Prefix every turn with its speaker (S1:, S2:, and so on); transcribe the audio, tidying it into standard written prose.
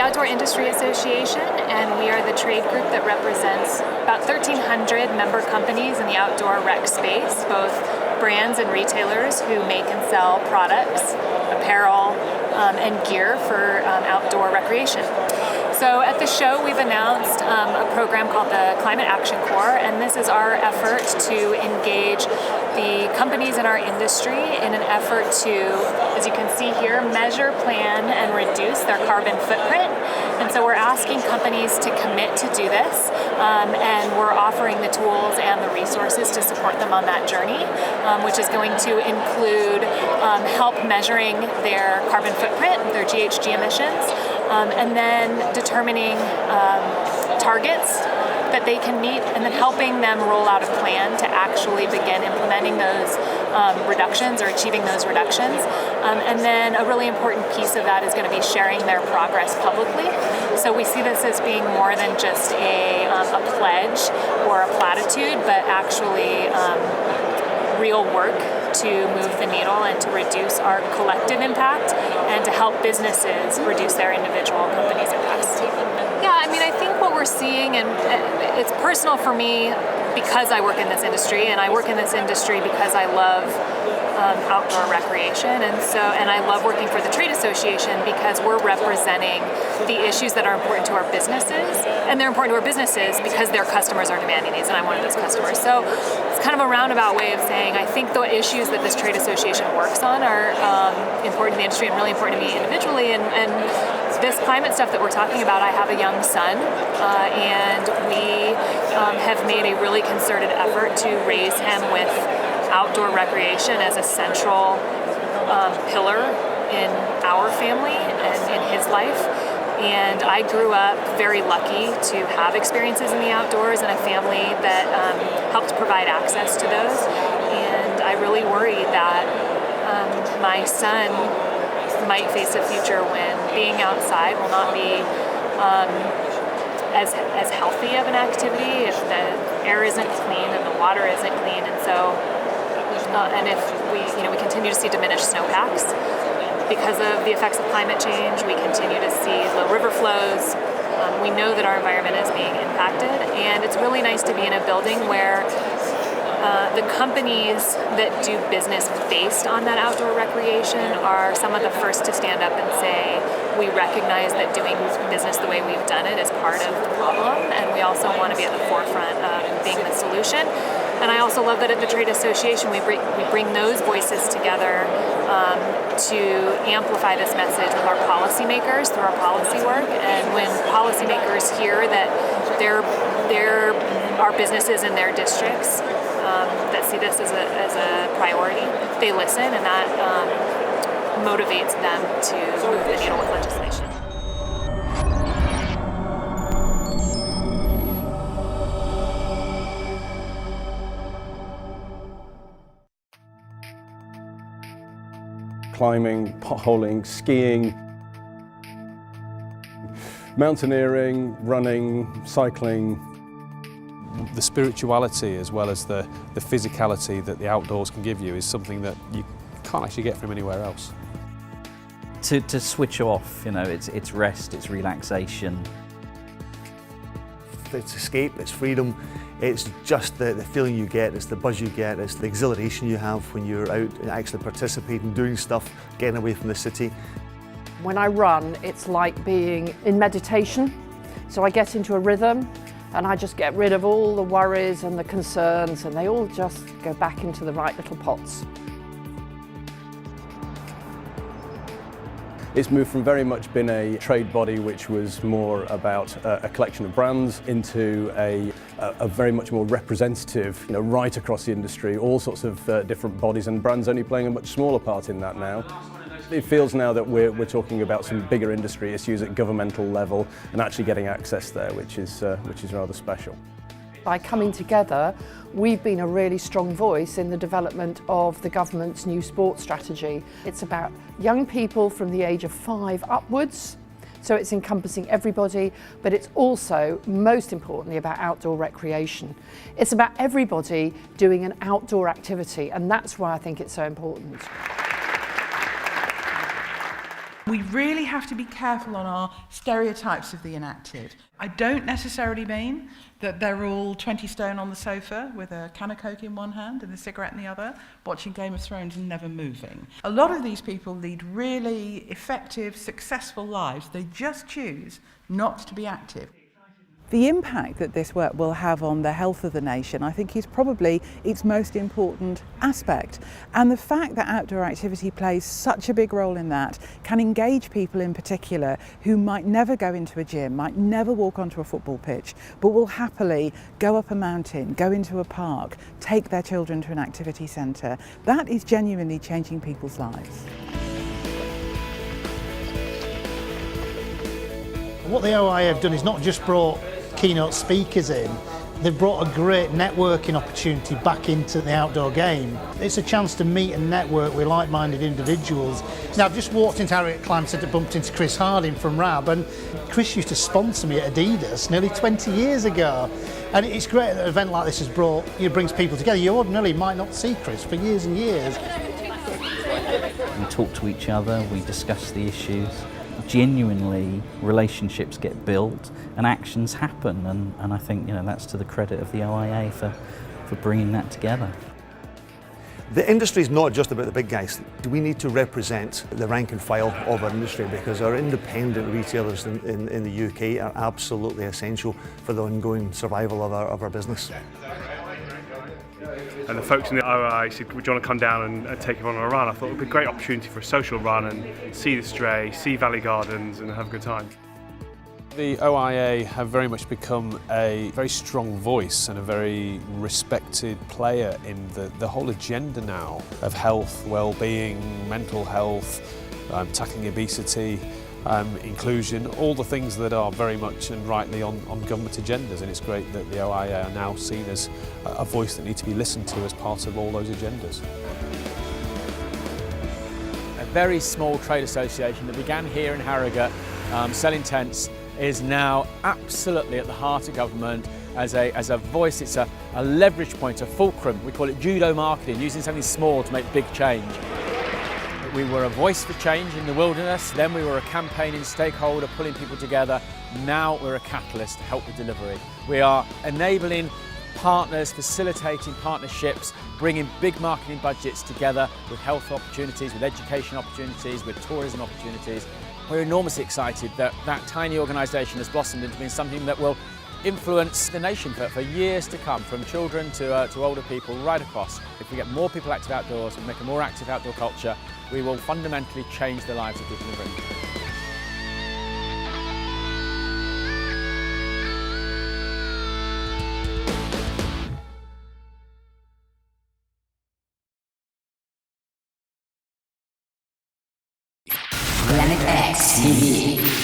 S1: Outdoor Industry Association, and we are the trade group that represents about 1,300 member companies in the outdoor rec space, both brands and retailers who make and sell products, apparel, and gear for outdoor recreation. So at the show, we've announced a program called the Climate Action Corps, and this is our effort to engage the companies in our industry in an effort to, as you can see here, measure, plan, and reduce their carbon footprint. And so we're asking companies to commit to do this, and we're offering the tools and the resources to support them on that journey, which is going to include help measuring their carbon footprint, their GHG emissions, and then determining targets that they can meet, and then helping them roll out a plan to actually begin implementing those reductions or achieving those reductions. And then a really important piece of that is going to be sharing their progress publicly. So we see this as being more than just a pledge or a platitude, but actually real work to move the needle and to reduce our collective impact and to help businesses reduce their individual companies' impacts. Yeah, I mean, I think what we're seeing, and it's personal for me because I work in this industry, and I work in this industry because I love outdoor recreation, and I love working for the trade association because we're representing the issues that are important to our businesses, and they're important to our businesses because their customers are demanding these, and I'm one of those customers. So it's kind of a roundabout way of saying I think the issues that this trade association works on are important to the industry and really important to me individually, and this climate stuff that we're talking about, I have a young son, and we have made a really concerted effort to raise him with outdoor recreation as a central pillar in our family and in his life. And I grew up very lucky to have experiences in the outdoors and a family that helped provide access to those. And I really worry that my son might face a future when being outside will not be as healthy of an activity if the air isn't clean and the water isn't clean. And so, and if we continue to see diminished snowpacks because of the effects of climate change, we continue to see low river flows. We know that our environment is being impacted, and it's really nice to be in a building where the companies that do business based on that outdoor recreation are some of the first to stand up and say, we recognize that doing business the way we've done it is part of the problem, and we also want to be at the forefront of being the solution. And I also love that at the Trade Association we bring those voices together to amplify this message with our policymakers through our policy work. And when policymakers hear that there are businesses in their districts that see this as a priority, they listen, and that motivates them to move the needle with legislation.
S2: Climbing, potholing, skiing, mountaineering, running, cycling.
S3: The spirituality as well as the physicality that the outdoors can give you is something that you can't actually get from anywhere else.
S4: To switch off, it's rest, it's relaxation.
S5: It's escape, it's freedom, it's just the feeling you get, it's the buzz you get, it's the exhilaration you have when you're out and actually participating, doing stuff, getting away from the city.
S6: When I run, it's like being in meditation, so I get into a rhythm and I just get rid of all the worries and the concerns, and they all just go back into the right little pots.
S2: It's moved from very much being a trade body which was more about a collection of brands into a very much more representative, right across the industry, all sorts of different bodies and brands only playing a much smaller part in that now. It feels now that we're talking about some bigger industry issues at governmental level and actually getting access there, which is rather special.
S6: By coming together, we've been a really strong voice in the development of the government's new sports strategy. It's about young people from the age of 5 upwards, so it's encompassing everybody, but it's also, most importantly, about outdoor recreation. It's about everybody doing an outdoor activity, and that's why I think it's so important.
S7: We really have to be careful on our stereotypes of the inactive. I don't necessarily mean that they're all 20 stone on the sofa with a can of Coke in one hand and a cigarette in the other, watching Game of Thrones and never moving. A lot of these people lead really effective, successful lives. They just choose not to be active.
S8: The impact that this work will have on the health of the nation, I think, is probably its most important aspect. And the fact that outdoor activity plays such a big role in that can engage people in particular who might never go into a gym, might never walk onto a football pitch, but will happily go up a mountain, go into a park, take their children to an activity centre. That is genuinely changing people's lives.
S9: What the OIA have done is not just brought keynote speakers in, they've brought a great networking opportunity back into the outdoor game. It's a chance to meet and network with like-minded individuals. Now, I've just walked into Harriet Climb Centre, bumped into Chris Harding from RAB, and Chris used to sponsor me at Adidas nearly 20 years ago. And it's great that an event like this brings people together. You ordinarily might not see Chris for years and years.
S4: We talk to each other, we discuss the issues. Genuinely, relationships get built and actions happen, and I think that's to the credit of the OIA for bringing that together.
S5: The industry is not just about the big guys. We need to represent the rank and file of our industry, because our independent retailers in the UK are absolutely essential for the ongoing survival of our business.
S10: And the folks in the OIA said, would you want to come down and take everyone on a run? I thought it would be a great opportunity for a social run and see the Stray, see Valley Gardens and have a good time.
S3: The OIA have very much become a very strong voice and a very respected player in the whole agenda now of health, well-being, mental health, tackling obesity, inclusion, all the things that are very much and rightly on government agendas, and it's great that the OIA are now seen as a voice that needs to be listened to as part of all those agendas.
S11: A very small trade association that began here in Harrogate selling tents is now absolutely at the heart of government as a voice. It's a leverage point, a fulcrum. We call it judo marketing, using something small to make big change. We were a voice for change in the wilderness, then we were a campaigning stakeholder pulling people together, now we're a catalyst to help with delivery. We are enabling partners, facilitating partnerships, bringing big marketing budgets together with health opportunities, with education opportunities, with tourism opportunities. We're enormously excited that that tiny organisation has blossomed into being something that will influence the nation for years to come, from children to older people, right across. If we get more people active outdoors and make a more active outdoor culture, we will fundamentally change the lives of people in Britain.
S12: Planet X TV.